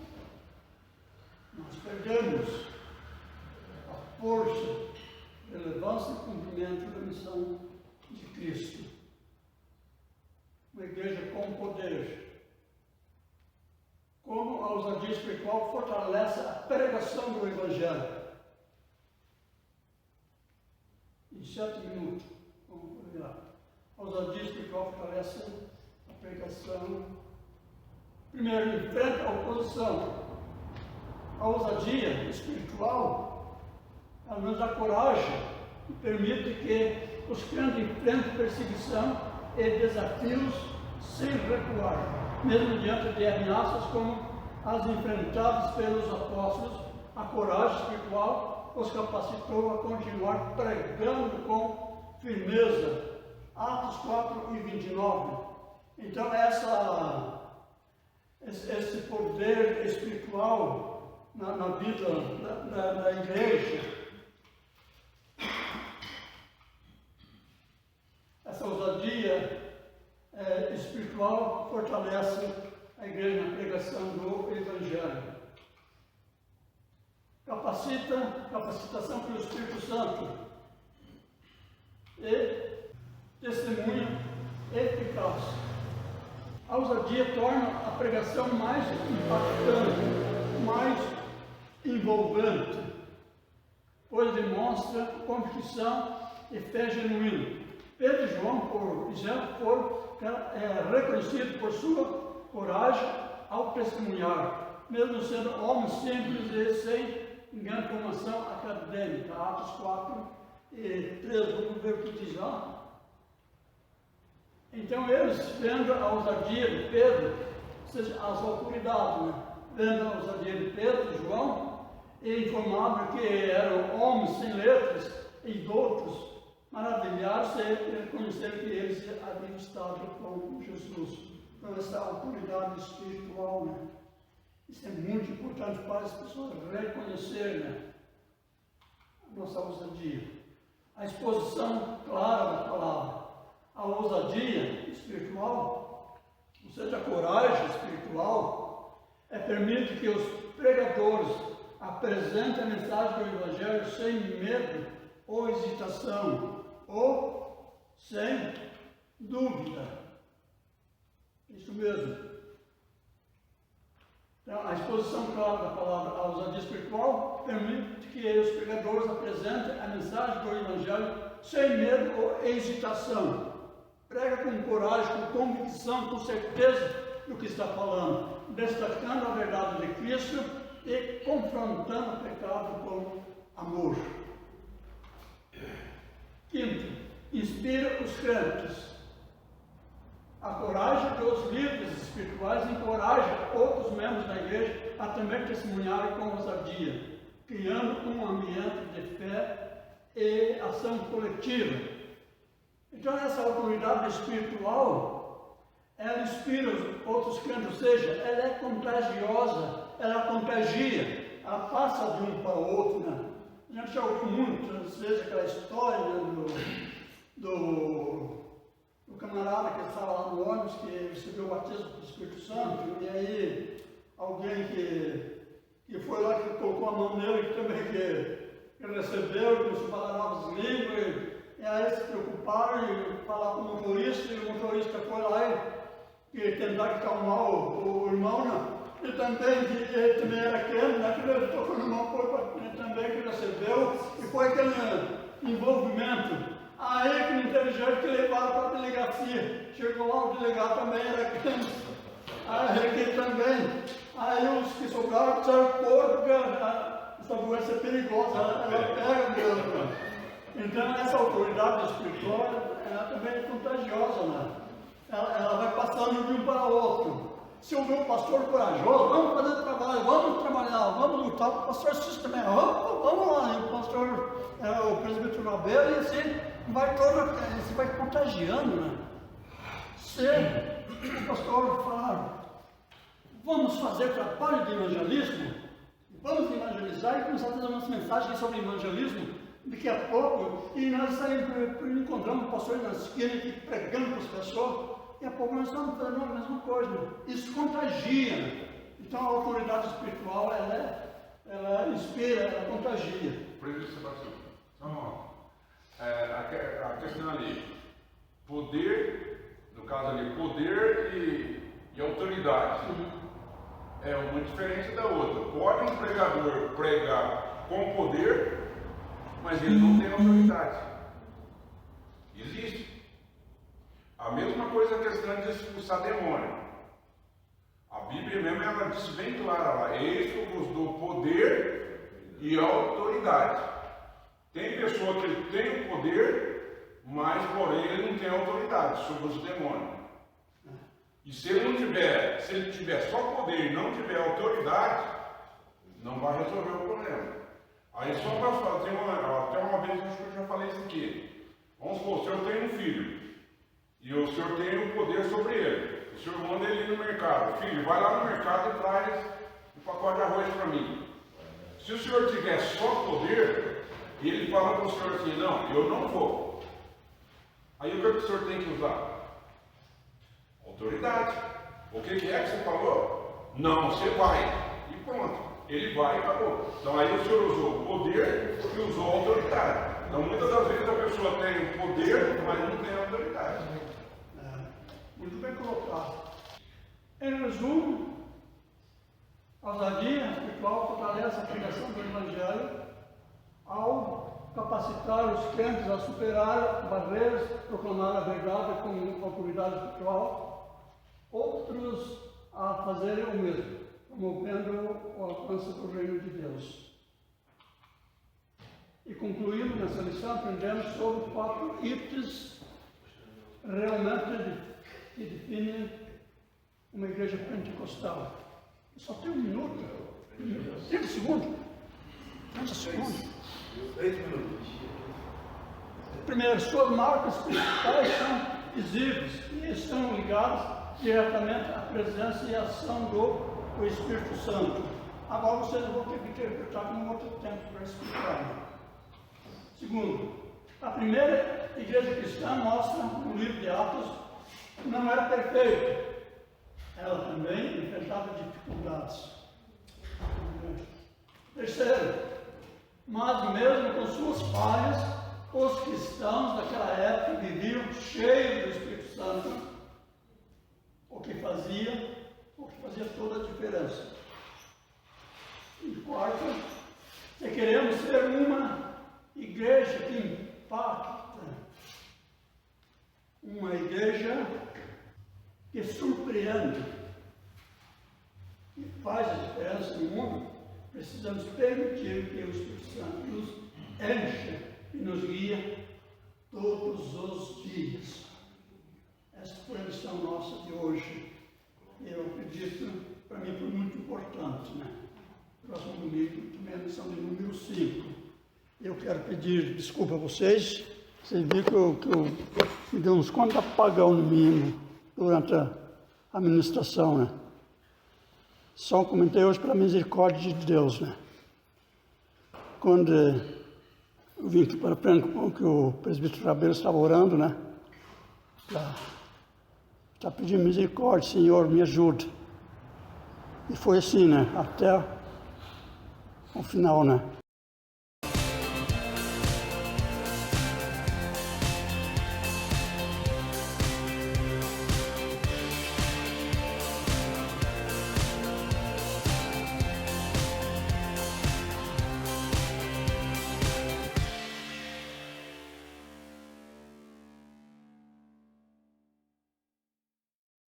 nós perdemos a força, relevância e cumprimento da missão de Cristo. Uma igreja com poder. Como a ousadia espiritual fortalece a pregação do Evangelho. Em 7 minutos, vamos olhar. A ousadia espiritual fortalece a pregação. Primeiro, enfrenta a oposição. A ousadia espiritual, ela nos dá coragem e permite que os crentes enfrentem perseguição e desafios sem recuar, mesmo diante de ameaças como as enfrentadas pelos apóstolos. A coragem espiritual os capacitou a continuar pregando com firmeza. Atos 4 e 29. Então esse poder espiritual na vida da igreja, essa ousadia espiritual fortalece a igreja na pregação do Evangelho. Capacitação pelo Espírito Santo. e testemunha eficaz. A ousadia torna a pregação mais impactante, mais envolvente, pois demonstra convicção e fé genuína. Pedro e João, por exemplo, foram reconhecidos por sua coragem ao testemunhar, mesmo sendo homens simples e sem grande formação acadêmica. Atos 4 e 13, vamos ver o que diz lá. Então eles, vendo a ousadia de Pedro, ou seja, as autoridades, né? Vendo a ousadia de Pedro e João, e informavam que eram homens sem letras e doutos, maravilharam-se e reconheceram que eles haviam estado com Jesus. Então essa autoridade espiritual, né? Isso é muito importante para as pessoas reconhecerem, né? A nossa ousadia. A exposição clara da palavra. A ousadia espiritual, ou seja, a coragem espiritual, permite que os pregadores apresentem a mensagem do Evangelho sem medo ou hesitação, ou sem dúvida. Isso mesmo. Então, a exposição clara da palavra a ousadia espiritual permite que os pregadores apresentem a mensagem do Evangelho sem medo ou hesitação. Prega com coragem, com convicção, com certeza do que está falando, destacando a verdade de Cristo e confrontando o pecado com amor. Quinto, inspira os crentes. A coragem dos líderes espirituais encoraja outros membros da igreja a também testemunharem com ousadia, criando um ambiente de fé e ação coletiva. Então essa autoridade espiritual, ela inspira os outros crentes, ou seja, ela é contagiosa, ela contagia, ela passa de um para o outro, né? A gente já ouviu muito, seja aquela história, né, do camarada que estava lá no ônibus, que recebeu o batismo do Espírito Santo, e aí alguém que foi lá, que colocou a mão nele, que também que recebeu, que se falava novas línguas, e aí se preocuparam e falaram com o motorista, e o motorista foi lá e tentar acalmar o irmão, né? Ele também era crente, né? Que ele tocou no irmão, foi também que recebeu, e foi aquele envolvimento. Aí que inteligente que levaram para a delegacia. Chegou lá, o delegado também era crente. Aí aqui também. Aí os que sobraram disseram porque essa doença é perigosa, ela pega mesmo. Então essa autoridade espiritual, ela também é contagiosa, né? Ela vai passando de um para o outro. Se houver um pastor corajoso, vamos fazer trabalho, vamos trabalhar, vamos lutar. O pastor Cício também, vamos lá. E o pastor, o presbítero Abel, e assim vai contagiando, né? Se o pastor falar, vamos fazer trabalho de evangelismo, vamos evangelizar e começar a fazer umas mensagens sobre evangelismo, daqui a pouco, e nós encontramos um pastor na esquina aqui pregando para as pessoas, e a pouco nós estamos fazendo a mesma coisa. Isso contagia. Então a autoridade espiritual, ela inspira, ela contagia. Presbítero Sebastião, a questão ali, poder, no caso ali, poder e autoridade. É uma diferente da outra. Pode um pregador pregar com poder, mas ele não tem autoridade. Existe. A mesma coisa a questão de expulsar demônio. A Bíblia mesmo, ela diz bem clara lá, eis eu vos dou poder e autoridade. Tem pessoa que ele tem o poder, mas porém ele não tem autoridade sobre os demônios. E se ele tiver só poder e não tiver autoridade, não vai resolver o problema. Aí só para fazer até uma vez acho que eu já falei isso aqui. Vamos supor, o senhor tem um filho, e o senhor tem o poder sobre ele. O senhor manda ele ir no mercado. Filho, vai lá no mercado e traz um pacote de arroz para mim. Se o senhor tiver só poder, e ele fala para o senhor assim, não, eu não vou. Aí o que o senhor tem que usar? Autoridade. O que é que você falou? Não, você vai. E pronto. Ele vai e acabou. Então aí o senhor usou o poder e usou a autoridade. Então muitas das vezes a pessoa tem o poder, não tem autoridade. Muito bem colocado. Em resumo, a ousadia espiritual fortalece a pregação do Evangelho ao capacitar os crentes a superar barreiras, proclamar a verdade com autoridade espiritual, outros a fazerem o mesmo, promovendo o alcance do reino de Deus. E concluindo nessa lição, aprendemos sobre 4 itens realmente que definem uma igreja pentecostal. Só tem 1 minuto, 30 segundos. 30 segundos. 3 minutos. Primeiro, suas marcas principais são visíveis e estão ligadas diretamente à presença e ação do Espírito Santo. Agora vocês vão ter que interpretar num outro tempo para explicar. Segundo, a primeira igreja cristã mostra no livro de Atos que não era perfeita. Ela também enfrentava dificuldades. Terceiro, mas mesmo com suas falhas, os cristãos daquela época viviam cheios do Espírito Santo, o que fazia toda a diferença. E quarto, se queremos ser uma igreja que impacta, uma igreja que surpreende e faz a diferença no mundo, precisamos permitir que o Espírito Santo nos encha e nos guia todos os dias. Essa foi a lição nossa de hoje. Eu acredito, para mim foi muito importante, né? Próximo domingo, também a lição de número 5. Eu quero pedir desculpa a vocês. Vocês viram que eu me dei uns quantos apagão no mínimo durante a ministração, né? Só comentei hoje pela misericórdia de Deus, né? Quando eu vim aqui para frente, que o presbítero Rabelo estava orando, né? Está pedindo misericórdia, Senhor, me ajude. E foi assim, né? Até o final, né?